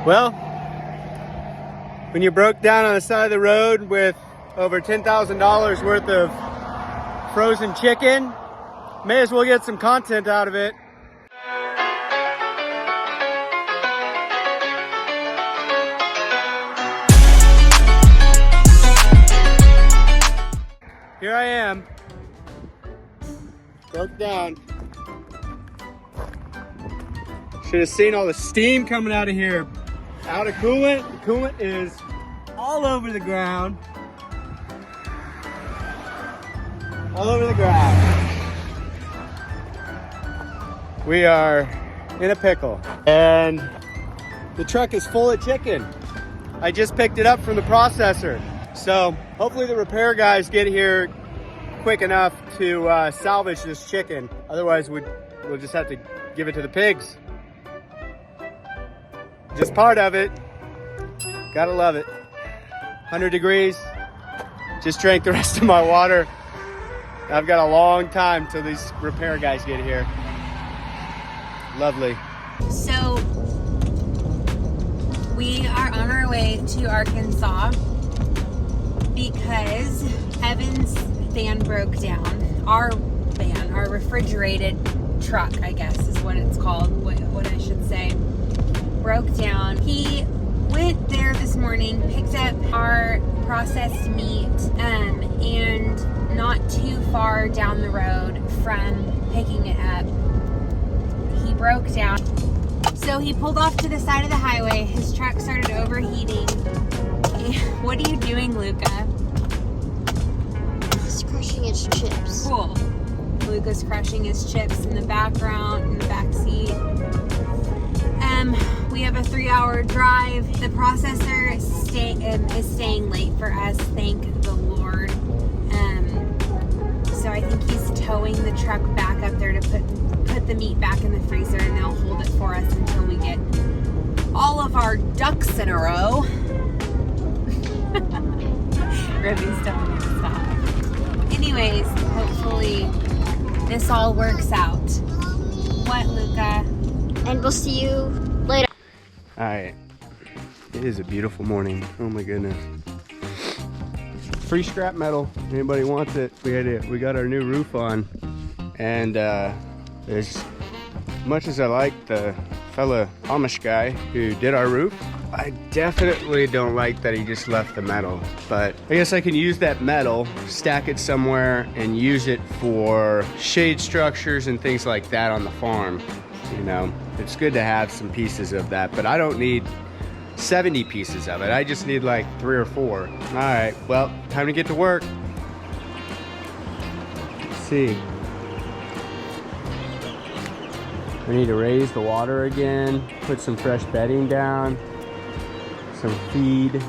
Well, when you're broke down on the side of the road with over $10,000 worth of frozen chicken, may as well get some content out of it. Here I am, broke down. Should have seen all the steam coming out of here. Out of coolant. The coolant is all over the ground. All over the ground. We are in a pickle. And the truck is full of chicken. I just picked it up from the processor. So hopefully the repair guys get here quick enough to salvage this chicken. Otherwise we'll just have to give it to the pigs. Just part of it. Gotta love it. 100 degrees. Just drank the rest of my water. I've got a long time till these repair guys get here. Lovely. So we are on our way to Arkansas because Evan's van broke down. Our van, our refrigerated truck, I guess is what it's called, what I should say, broke down. He went there this morning, picked up our processed meat, and not too far down the road from picking it up, he broke down. So he pulled off to the side of the highway. His truck started overheating. What are you doing, Luca? He's crushing its chips. Cool. Luca's crushing his chips in the background, in the back seat. We have a 3-hour drive. The processor is staying late for us, thank the Lord. So I think he's towing the truck back up there to put the meat back in the freezer, and they'll hold it for us until we get all of our ducks in a row. Ruby's telling me to stop. Anyways, hopefully this all works out. What, Luca? And we'll see you later. Alright. It is a beautiful morning. Oh my goodness. Free scrap metal. Anybody wants it? We got our new roof on. And as much as I like the fella Amish guy who did our roof, I definitely don't like that he just left the metal. But I guess I can use that metal, stack it somewhere, and use it for shade structures and things like that on the farm. You know, it's good to have some pieces of that, but I don't need 70 pieces of it. I just need like 3 or 4. All right, well, time to get to work. Let's see. I need to raise the water again, put some fresh bedding down, some feed.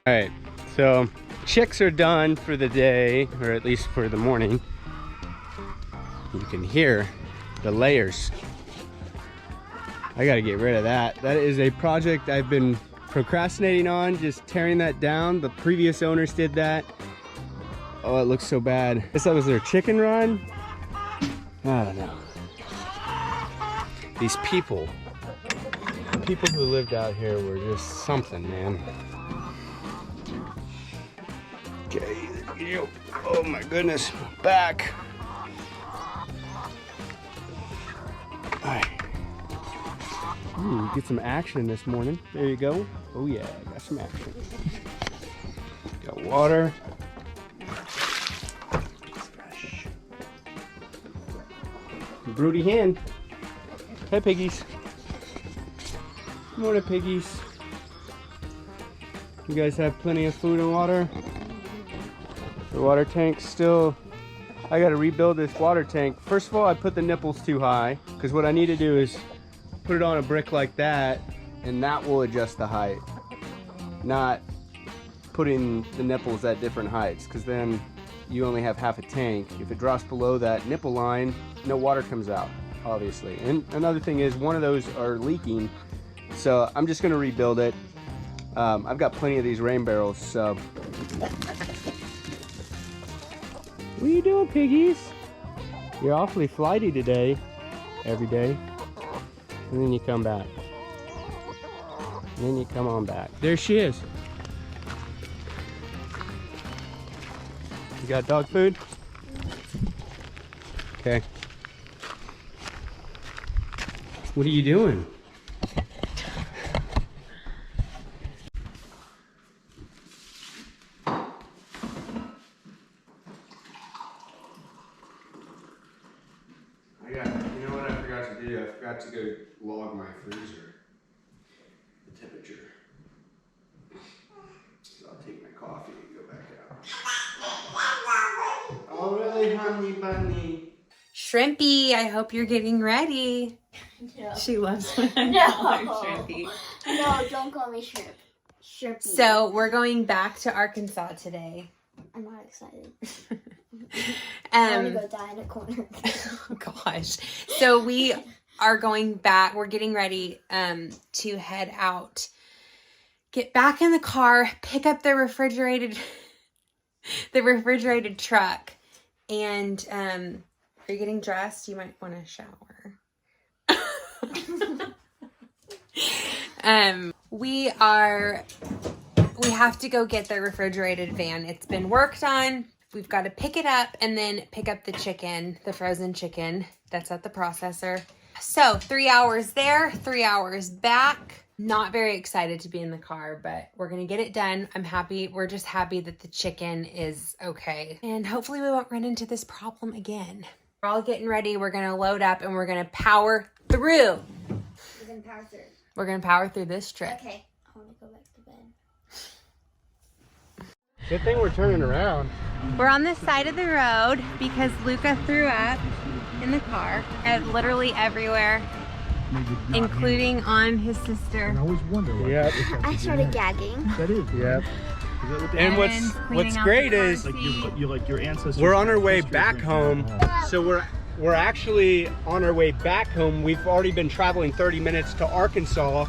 All right, so chicks are done for the day, or at least for the morning. You can hear the layers. I gotta get rid of that. That is a project I've been procrastinating on, just tearing that down. The previous owners did that. Oh, it looks so bad. I guess that was their chicken run. I don't know. These people who lived out here were just something, man. Okay, oh my goodness, back. All right. Ooh, get some action this morning. There you go. Oh yeah, got some action. Got water. Fresh. Broody hen. Hey piggies. Good morning, piggies. You guys have plenty of food and water? The water tank's still, I gotta rebuild this water tank. First of all, I put the nipples too high, because what I need to do is put it on a brick like that, and that will adjust the height. Not putting the nipples at different heights, because then you only have half a tank. If it drops below that nipple line, no water comes out, obviously. And another thing is, one of those are leaking, So I'm just gonna rebuild it. I've got plenty of these rain barrels, so. What are you doing, piggies? You're awfully flighty today, every day. And then you come back. And then you come on back. There she is. You got dog food? Okay. What are you doing? You know what I forgot to do? I forgot to go log my freezer, the temperature. So I'll take my coffee and go back out. Oh really, honey bunny? Shrimpy, I hope you're getting ready. No. She loves when I No. call her Shrimpy. No, don't call me shrimp. Shrimpy. So we're going back to Arkansas today. I'm not excited. I want to Um, go die in a corner. oh gosh. So we are going back. We're getting ready to head out. Get back in the car, pick up the refrigerated truck, and are you getting dressed? You might want to shower. We have to go get the refrigerated van. It's been worked on. We've got to pick it up and then pick up the chicken, the frozen chicken that's at the processor. So 3 hours there, 3 hours back. Not very excited to be in the car, but we're going to get it done. I'm happy. We're just happy that the chicken is okay. And hopefully we won't run into this problem again. We're all getting ready. We're going to load up and we're going to power through. We're going to power through. We're going to power through this trip. Okay. I want to go back to bed. Good thing we're turning around. We're on the side of the road because Luca threw up in the car, literally everywhere, including on his sister. I always wonder. Yep. I started gagging. That is. Yep. Is that what And then cleaning what's out great the car is seat. you like your ancestors? we're on our way history back brings home. them home. So we're actually on our way back home. We've already been traveling 30 minutes to Arkansas,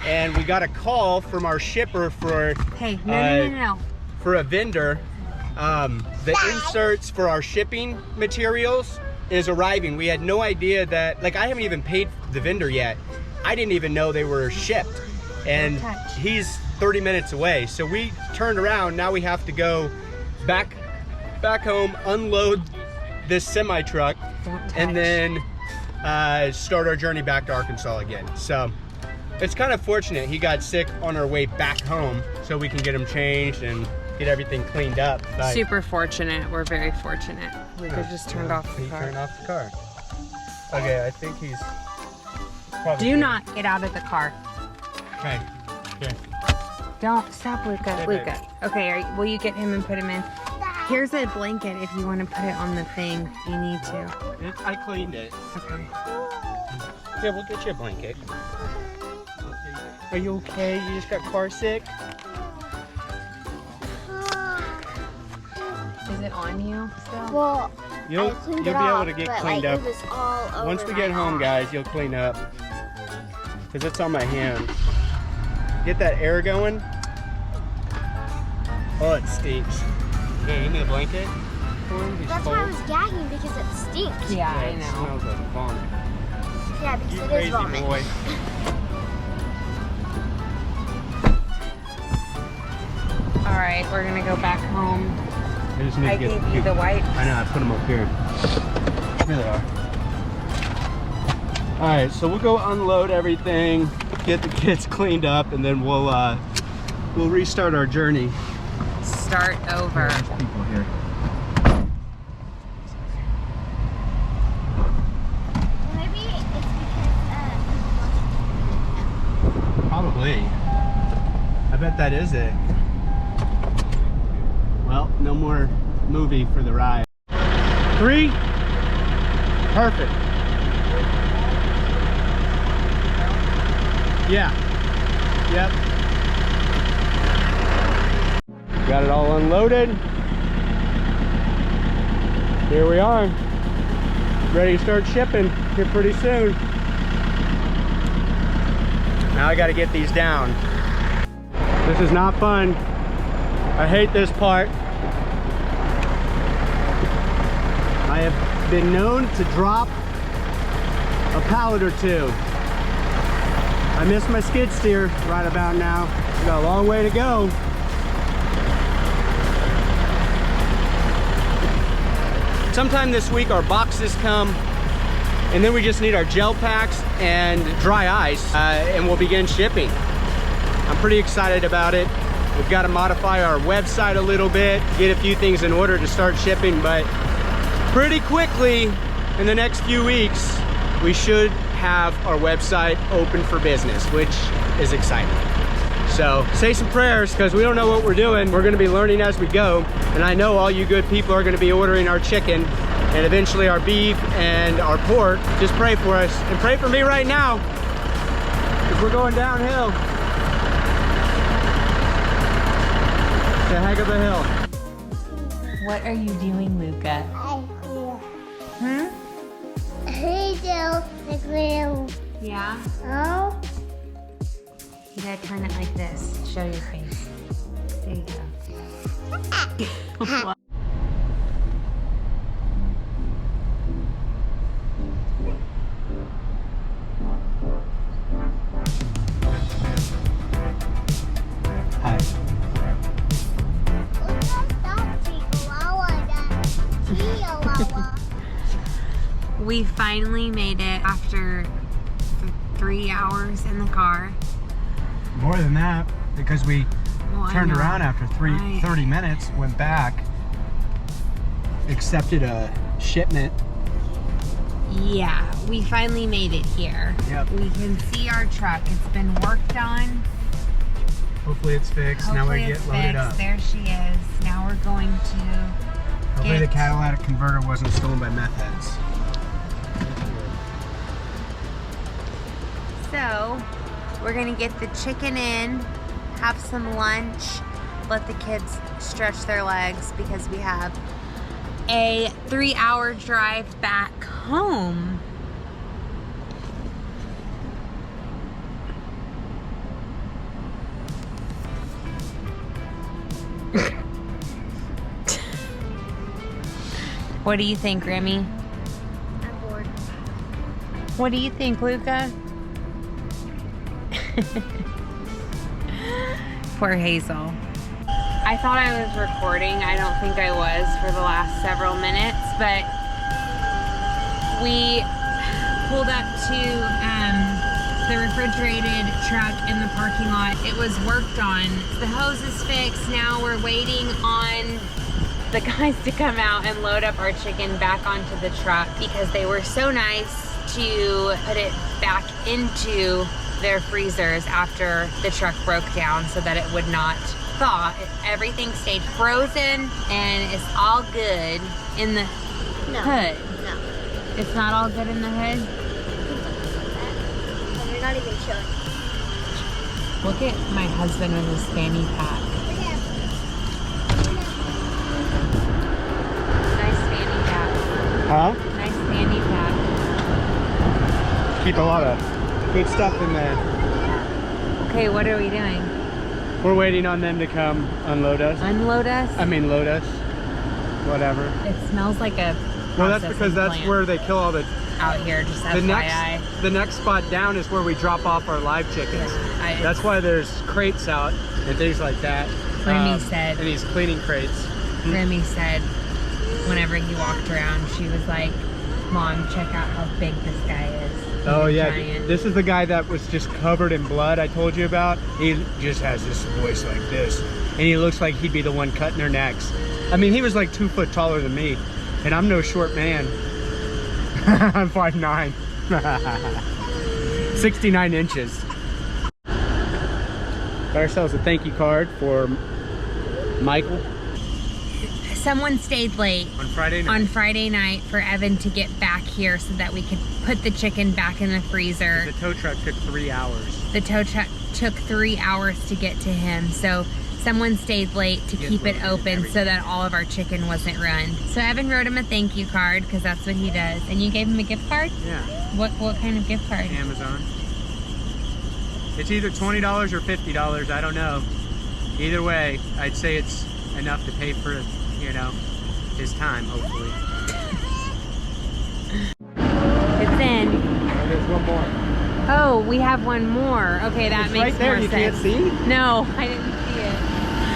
and we got a call from our shipper for Hey, no. for a vendor. The inserts for our shipping materials is arriving. We had no idea that, like, I haven't even paid the vendor yet. I didn't even know they were shipped, and he's 30 minutes away. So we turned around. Now we have to go back home, unload this semi truck, and then start our journey back to Arkansas again. So it's kind of fortunate he got sick on our way back home, so we can get him changed and get everything cleaned up. Like, Super fortunate. We're very fortunate. Luca just turned off the he car. turned off the car. Okay, I think he's probably Do not get out of the car. Okay. Okay. Don't stop, Luca. Hey, Luca. babe. Okay, will you get him and put him in? Here's a blanket if you want to put it on the thing. You need to. I cleaned it. Okay. Yeah, we'll get you a blanket. Are you okay? You just got car sick? Is it on you still? Well, You'll I cleaned be it able off, to get but, cleaned like, up. It was all over Once we my get home, arm. guys, you'll clean up. Because it's on my hand. Get that air going. Oh, it stinks. Yeah, give me a blanket. That's why I was gagging, because it stinks. Yeah, I It know. smells like vomit. Yeah, because You it is crazy vomit. boy. All right, we're gonna go back home. I just need I to get gave you the wipes. I know, I put them up here. Here they are. Alright, so we'll go unload everything, get the kids cleaned up, and then we'll restart our journey. Start over. There's people here. Maybe it's because Probably. I bet that is it. Well, no more movie for the ride. 3. Perfect. Yeah. Yep. Got it all unloaded. Here we are. Ready to start shipping here pretty soon. Now I gotta get these down. This is not fun. I hate this part. I have been known to drop a pallet or two. I missed my skid steer right about now. We got a long way to go. Sometime this week our boxes come, and then we just need our gel packs and dry ice, and we'll begin shipping. I'm pretty excited about it. We've got to modify our website a little bit, get a few things in order to start shipping, but pretty quickly in the next few weeks, we should have our website open for business, which is exciting. So say some prayers, because we don't know what we're doing. We're gonna be learning as we go. And I know all you good people are gonna be ordering our chicken and eventually our beef and our pork. Just pray for us and pray for me right now, because we're going downhill. It's a heck of a hill. What are you doing, Luca? Hmm? Yeah? Oh. You gotta turn it like this. Show your face. There you go. Hi. We finally made it after 3 hours in the car. More than that, because we Well, turned I know. around after 30 minutes, went back, accepted a shipment. Yeah, we finally made it here. Yep. We can see our truck. It's been worked on. Hopefully it's fixed. Hopefully Now we it's get loaded fixed. up. There she is. Now we're going to Hopefully the get- catalytic converter wasn't stolen by meth heads. So, we're gonna get the chicken in, have some lunch, let the kids stretch their legs because we have a 3-hour drive back home. What do you think, Remy? I'm bored. What do you think, Luca? Poor Hazel. I thought I was recording. I don't think I was for the last several minutes, but we pulled up to the refrigerated truck in the parking lot. It was worked on. The hose is fixed. Now we're waiting on the guys to come out and load up our chicken back onto the truck because they were so nice to put it back into their freezers after the truck broke down so that it would not thaw. Everything stayed frozen and it's all good in the hood. No. It's not all good in the hood? And you're not even chilling. Look at my husband with his fanny pack. Nice fanny pack. Huh? Nice fanny pack. Keep a lot of good stuff in there. Okay, what are we doing? We're waiting on them to come unload us. Unload us? I mean, load us. Whatever. It smells like a Well, that's processing because that's plant where they kill all the out here, just the FYI. next spot down is where we drop off our live chickens. Yeah, That's why there's crates out and things like that. Remy said. And these cleaning crates. Remy said whenever he walked around, she was like, Mom, check out how big this guy is. He's Oh a yeah, giant." this is the guy that was just covered in blood I told you about. He just has this voice like this. And he looks like he'd be the one cutting their necks. I mean, he was like 2 foot taller than me. And I'm no short man. I'm 5'9". 69 inches. Got ourselves a thank you card for Michael. Someone stayed late On Friday night. on Friday night for Evan to get back here so that we could put the chicken back in the freezer. The tow truck took 3 hours. The tow truck took 3 hours to get to him, so someone stayed late to Get keep it loaded and open so everything. that all of our chicken wasn't run. So Evan wrote him a thank you card because that's what he does. And you gave him a gift card? Yeah. What kind of gift card? Amazon. It's either $20 or $50, I don't know. Either way, I'd say it's enough to pay for, you know, his time, hopefully. It's in. There's one more. Oh, we have one more. Okay, that It's makes right there, more you sense. can't see? No, I didn't see it.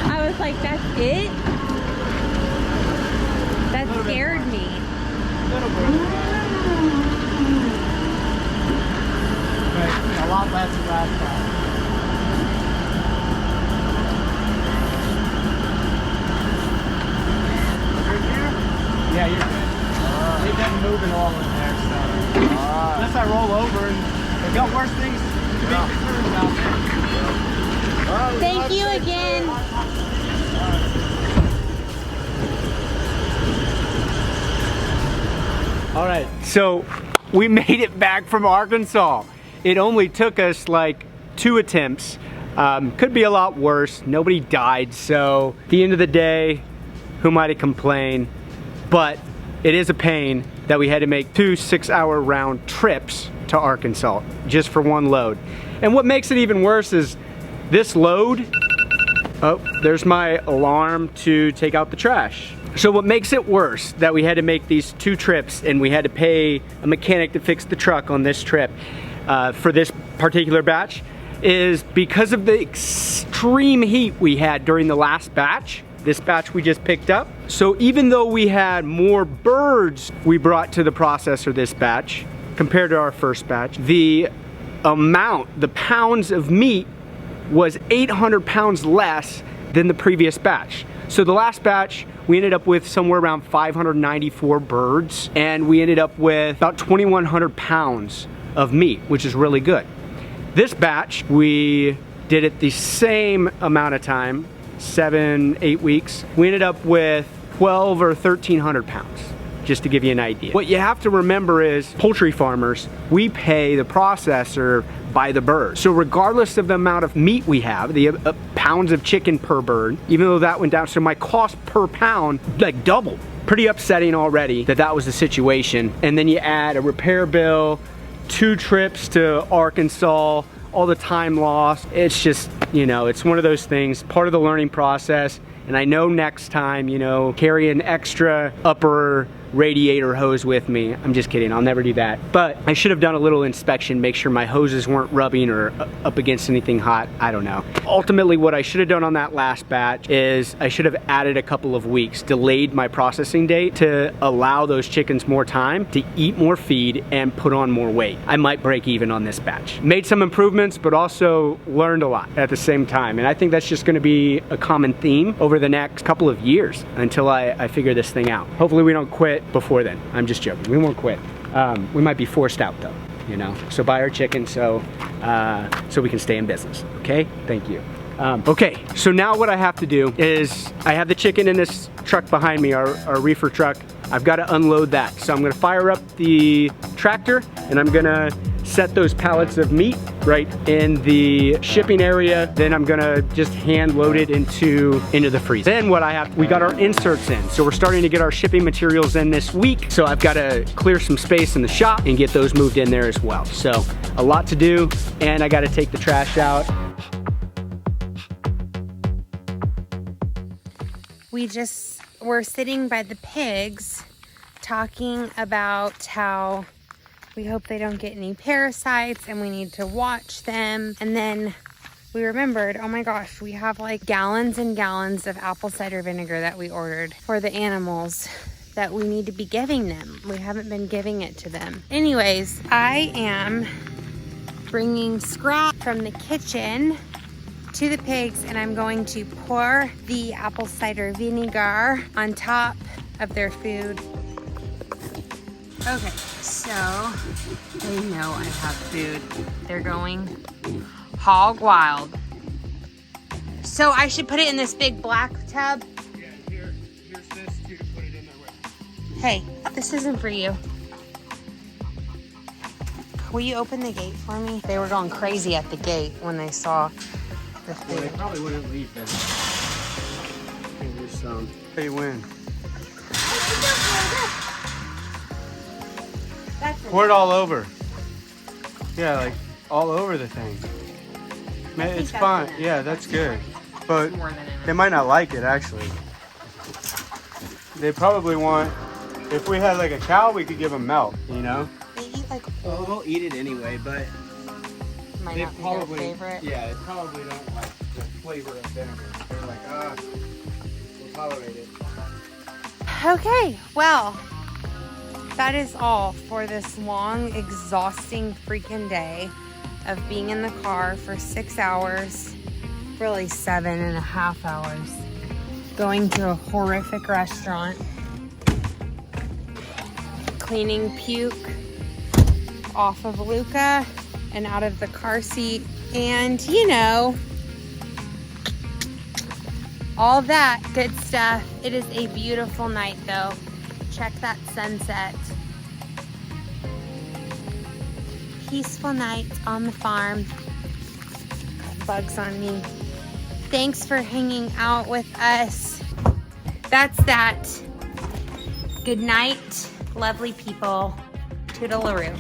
I was like, that's it? That scared me. But a lot less than last time. Yeah, you're good. They've been moving all in there, so. Unless I roll over, and they've got worse things to be concerned about. Thank you again. All right, so we made it back from Arkansas. It only took us like 2 attempts. Could be a lot worse. Nobody died, so at the end of the day, who am I to complain? But it is a pain that we had to make 2 6-hour round trips to Arkansas just for one load. And what makes it even worse is this load, oh, there's my alarm to take out the trash. So what makes it worse that we had to make these 2 trips and we had to pay a mechanic to fix the truck on this trip for this particular batch is because of the extreme heat we had during the last batch. This batch we just picked up. So even though we had more birds we brought to the processor this batch compared to our first batch, the amount, the pounds of meat was 800 pounds less than the previous batch. So the last batch, we ended up with somewhere around 594 birds, and we ended up with about 2,100 pounds of meat, which is really good. This batch, we did it the same amount of time, 7-8 weeks. We ended up with 1,200 or 1,300 pounds, just to give you an idea. What you have to remember is, poultry farmers, we pay the processor by the bird. So regardless of the amount of meat we have, the pounds of chicken per bird, even though that went down, so my cost per pound like doubled. Pretty upsetting already that was the situation. And then you add a repair bill, 2 trips to Arkansas, all the time lost. It's just, you know, it's one of those things, part of the learning process. And I know next time, you know, carry an extra upper radiator hose with me. I'm just kidding, I'll never do that. But I should have done a little inspection, make sure my hoses weren't rubbing or up against anything hot, I don't know. Ultimately, what I should have done on that last batch is I should have added a couple of weeks, delayed my processing date to allow those chickens more time to eat more feed and put on more weight. I might break even on this batch. Made some improvements, but also learned a lot at the same time. And I think that's just gonna be a common theme over the next couple of years until I figure this thing out. Hopefully we don't quit before then. I'm just joking, we won't quit. We might be forced out though, you know? So buy our chicken so we can stay in business, okay? Thank you. Okay, so now what I have to do is, I have the chicken in this truck behind me, our reefer truck. I've got to unload that. So I'm gonna fire up the tractor and I'm gonna set those pallets of meat right in the shipping area. Then I'm gonna just hand load it into the freezer. Then we got our inserts in. So we're starting to get our shipping materials in this week. So I've got to clear some space in the shop and get those moved in there as well. So a lot to do, and I got to take the trash out. We're sitting by the pigs talking about how we hope they don't get any parasites and we need to watch them. And then we remembered, oh my gosh, we have like gallons and gallons of apple cider vinegar that we ordered for the animals that we need to be giving them. We haven't been giving it to them. Anyways, I am bringing scrap from the kitchen to the pigs, and I'm going to pour the apple cider vinegar on top of their food. Okay, so they know I have food. They're going hog wild. So I should put it in this big black tub? Yeah, here's this too to put it in there with. Hey, this isn't for you. Will you open the gate for me? They were going crazy at the gate when they saw the food. Well, they probably wouldn't leave then. Here's some. Hey, win. Pour it all over. Yeah, like all over the thing. think it's that's fine. enough. Yeah, that's good. But More than enough. they might not like it, actually. They probably want, if we had like a cow, we could give them milk, you know? They eat like Well, they'll eat it anyway, but might they not be probably, their favorite. yeah, they probably don't like the flavor of vinegar. They're like, we'll tolerate it. Okay, well, that is all for this long, exhausting freaking day of being in the car for 6 hours, really 7.5 hours, going to a horrific restaurant, cleaning puke off of Luca and out of the car seat, and you know, all that good stuff. It is a beautiful night though. Check that sunset. Peaceful night on the farm. Bugs on me. Thanks for hanging out with us. That's that. Good night, lovely people. Toodaloo.